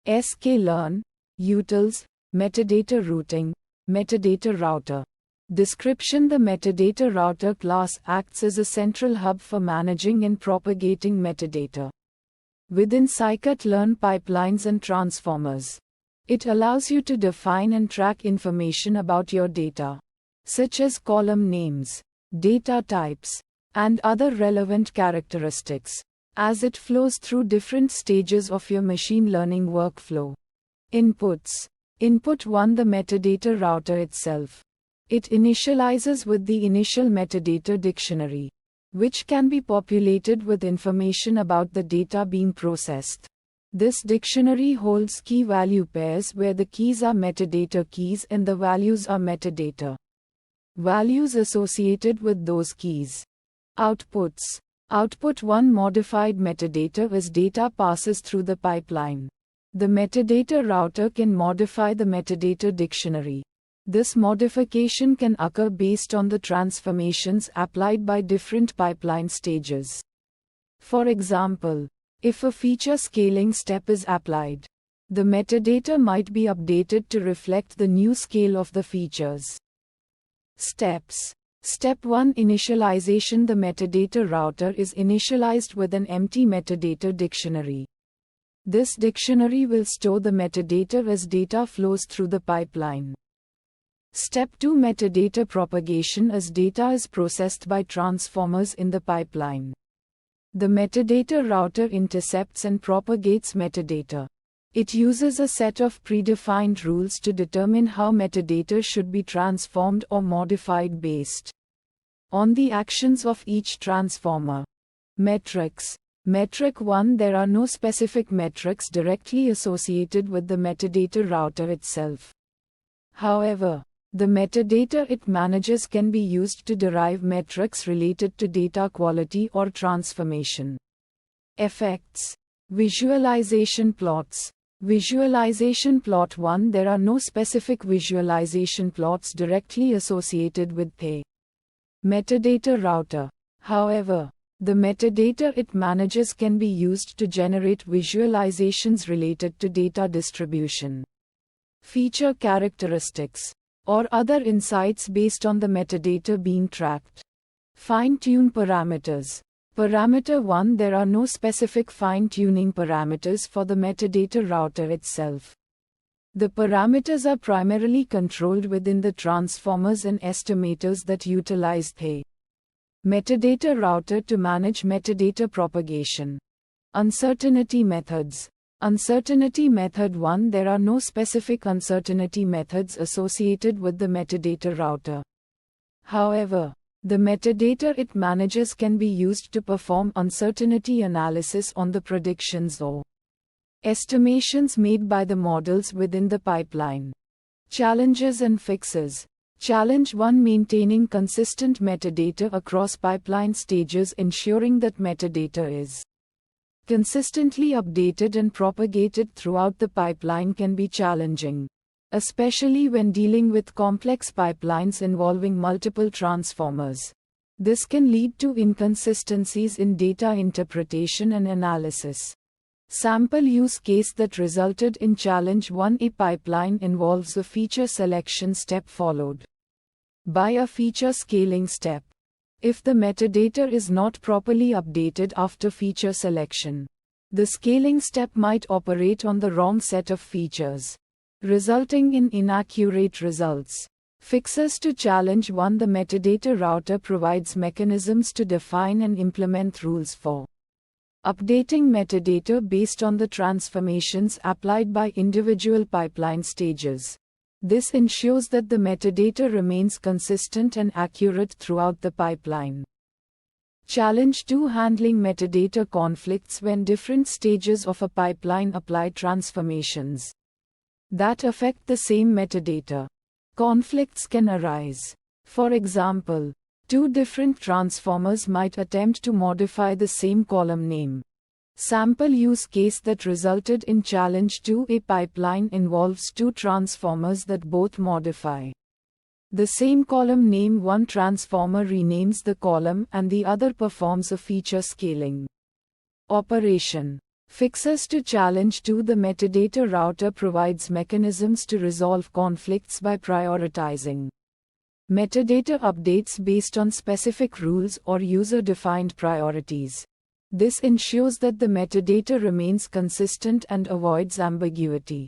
sklearn, utils, metadata routing, metadata router. Description: the metadata router class acts as a central hub for managing and propagating metadata within scikit-learn pipelines and transformers. It allows you to define and track information about your data, such as column names, data types, and other relevant characteristics, as it flows through different stages of your machine learning workflow. Inputs. Input 1: the metadata router itself. It initializes with the initial metadata dictionary, which can be populated with information about the data being processed. This dictionary holds key-value pairs where the keys are metadata keys and the values are metadata values associated with those keys. Outputs. Output 1: modified metadata as data passes through the pipeline. The metadata router can modify the metadata dictionary. This modification can occur based on the transformations applied by different pipeline stages. For example, if a feature scaling step is applied, the metadata might be updated to reflect the new scale of the features. Steps. Step 1: initialization. The metadata router is initialized with an empty metadata dictionary. This dictionary will store the metadata as data flows through the pipeline. Step 2: metadata propagation. As data is processed by transformers in the pipeline, the metadata router intercepts and propagates metadata. It uses a set of predefined rules to determine how metadata should be transformed or modified based on the actions of each transformer. Metrics. Metric 1: there are no specific metrics directly associated with the metadata router itself. However, the metadata it manages can be used to derive metrics related to data quality or transformation. Effects. Visualization plots. Visualization plot 1: there are no specific visualization plots directly associated with the metadata router. However, the metadata it manages can be used to generate visualizations related to data distribution, feature characteristics, or other insights based on the metadata being tracked. Fine-tune parameters. Parameter 1: there are no specific fine-tuning parameters for the metadata router itself. The parameters are primarily controlled within the transformers and estimators that utilize the metadata router to manage metadata propagation. Uncertainty methods. Uncertainty method 1: there are no specific uncertainty methods associated with the metadata router. However, the metadata it manages can be used to perform uncertainty analysis on the predictions or estimations made by the models within the pipeline. Challenges and fixes. Challenge 1: maintaining consistent metadata across pipeline stages. Ensuring that metadata is consistently updated and propagated throughout the pipeline can be challenging, especially when dealing with complex pipelines involving multiple transformers. This can lead to inconsistencies in data interpretation and analysis. Sample use case that resulted in challenge 1: a pipeline involves a feature selection step followed by a feature scaling step. If the metadata is not properly updated after feature selection, the scaling step might operate on the wrong set of features, resulting in inaccurate results. Fixes to challenge 1: the metadata router provides mechanisms to define and implement rules for updating metadata based on the transformations applied by individual pipeline stages. This ensures that the metadata remains consistent and accurate throughout the pipeline. Challenge 2: handling metadata conflicts. When different stages of a pipeline apply transformations that affect the same metadata, conflicts can arise. For example, two different transformers might attempt to modify the same column name. Sample use case that resulted in challenge 2: a pipeline involves two transformers that both modify the same column name. One transformer renames the column and the other performs a feature scaling operation. Fixes to challenge 2. The metadata router provides mechanisms to resolve conflicts by prioritizing metadata updates based on specific rules or user-defined priorities. This ensures that the metadata remains consistent and avoids ambiguity.